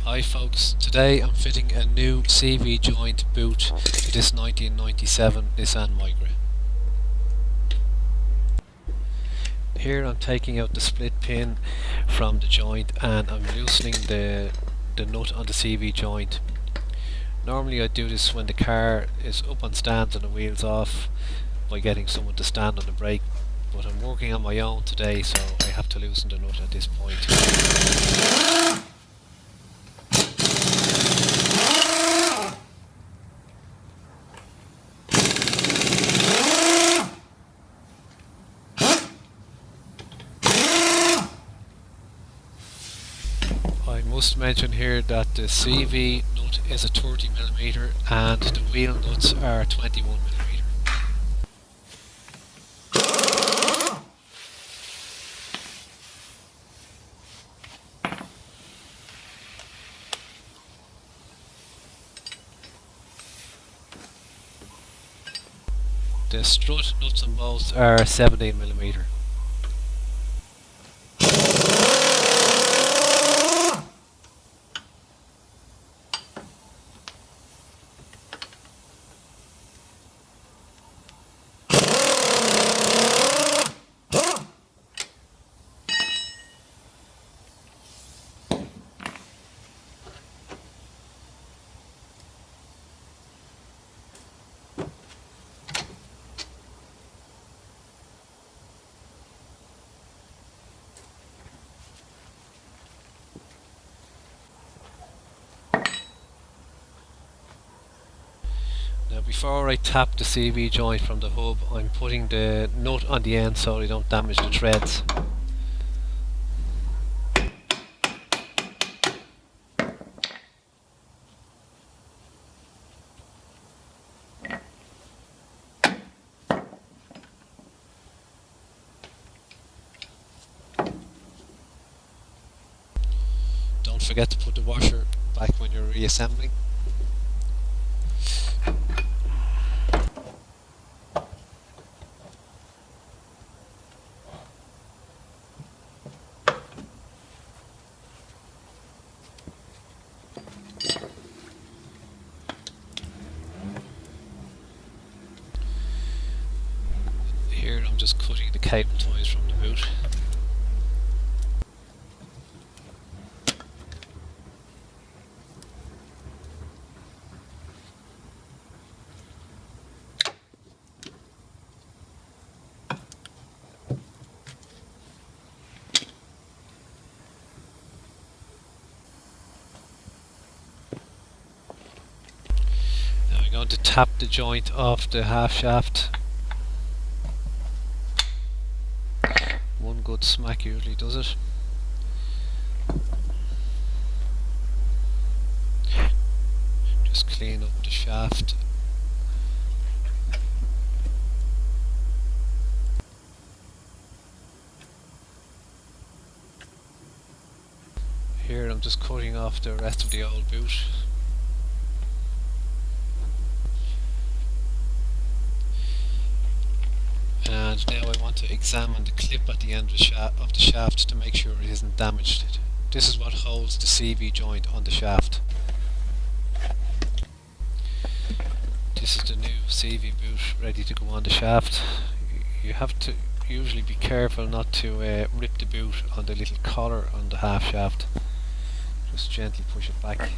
Hi folks, today I'm fitting a new CV joint boot to this 1997 Nissan Micra. Here I'm taking out the split pin from the joint and I'm loosening the nut on the CV joint. Normally I do this when the car is up on stands and the wheels off by getting someone to stand on the brake, but I'm working on my own today, so I have to loosen the nut at this point. I must mention here that the CV nut is a 30mm and the wheel nuts are 21mm. The strut nuts and bolts are 17mm. Now before I tap the CV joint from the hub, I'm putting the nut on the end so I don't damage the threads. Don't forget to put the washer back when you're reassembling. Here I'm just cutting the cable ties from the boot. Now I'm going to tap the joint off the half shaft. One good smack usually does it. Just clean up the shaft. Here I'm just cutting off the rest of the old boot. And now I want to examine the clip at the end of the shaft to make sure it isn't damaged. This is what holds the CV joint on the shaft. This is the new CV boot ready to go on the shaft. You have to usually be careful not to rip the boot on the little collar on the half shaft. Just gently push it back.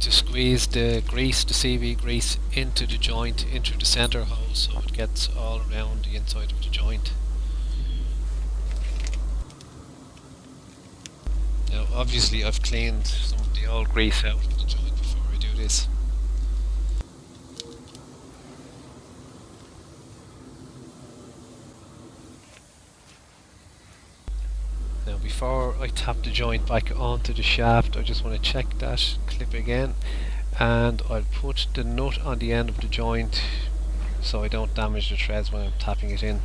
To squeeze the CV grease into the joint, into the center hole, so it gets all around the inside of the joint. Now obviously I've cleaned some of the old grease out of the joint before I do this. Now before I tap the joint back onto the shaft, I just want to check that clip again, and I'll put the nut on the end of the joint so I don't damage the threads when I'm tapping it in.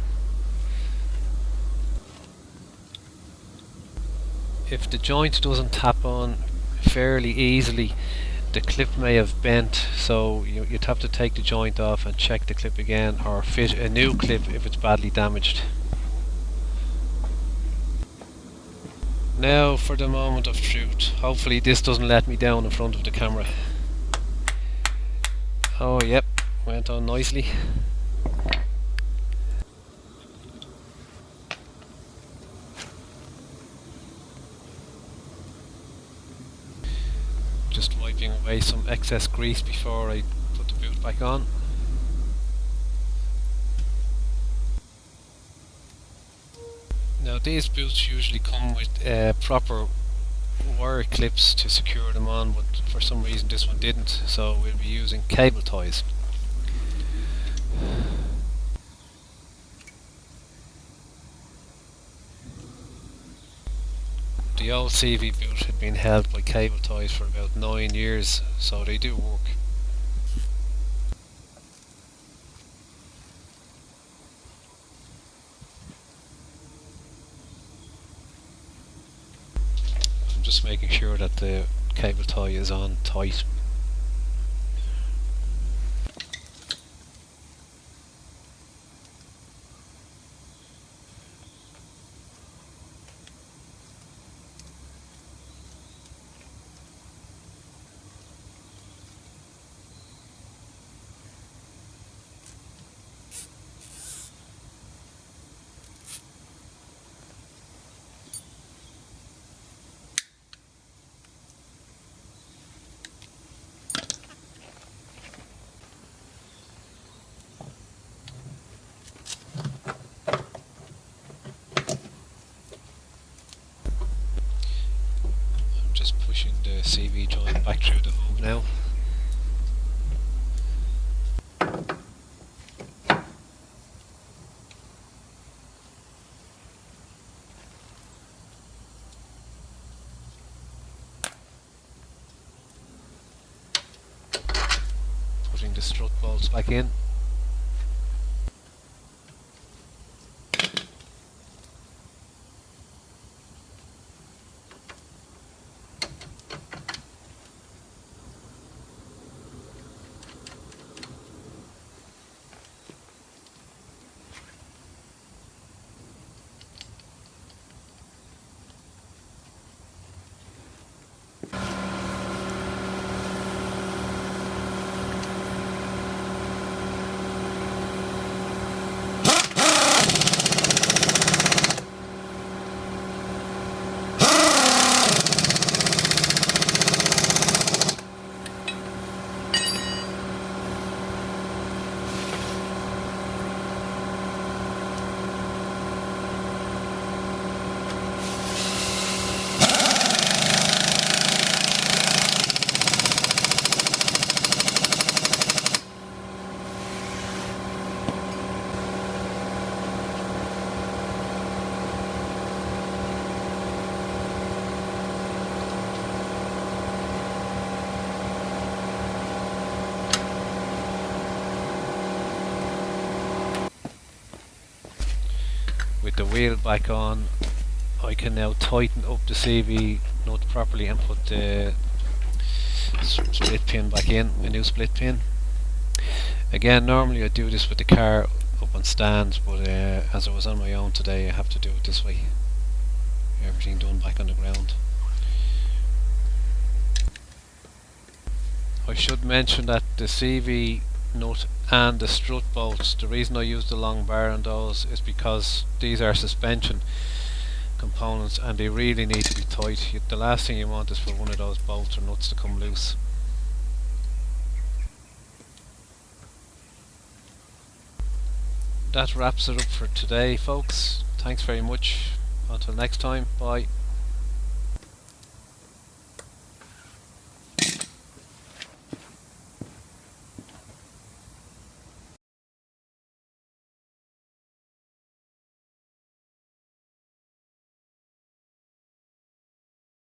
If the joint doesn't tap on fairly easily, the clip may have bent, so you'd have to take the joint off and check the clip again, or fit a new clip if it's badly damaged. Now for the moment of truth. Hopefully this doesn't let me down in front of the camera. Oh yep, went on nicely. Just wiping away some excess grease before I put the boot back on. Now these boots usually come with proper wire clips to secure them on, but for some reason this one didn't, so we'll be using cable ties. The old CV boot had been held by cable ties for about 9 years, so they do work. I'm just making sure that the cable tie is on tight. Pushing the CV joint back through the hub now. Putting the strut bolts back in. With the wheel back on, I can now tighten up the CV nut properly and put the split pin back in, a new split pin. Again, normally I do this with the car up on stands, but as I was on my own today, I have to do it this way. Everything done back on the ground. I should mention that the CV nut and the strut bolts, the reason I use the long bar on those is because these are suspension components and they really need to be tight. The last thing you want is for one of those bolts or nuts to come loose. That wraps it up for today, folks. Thanks very much. Until next time, bye.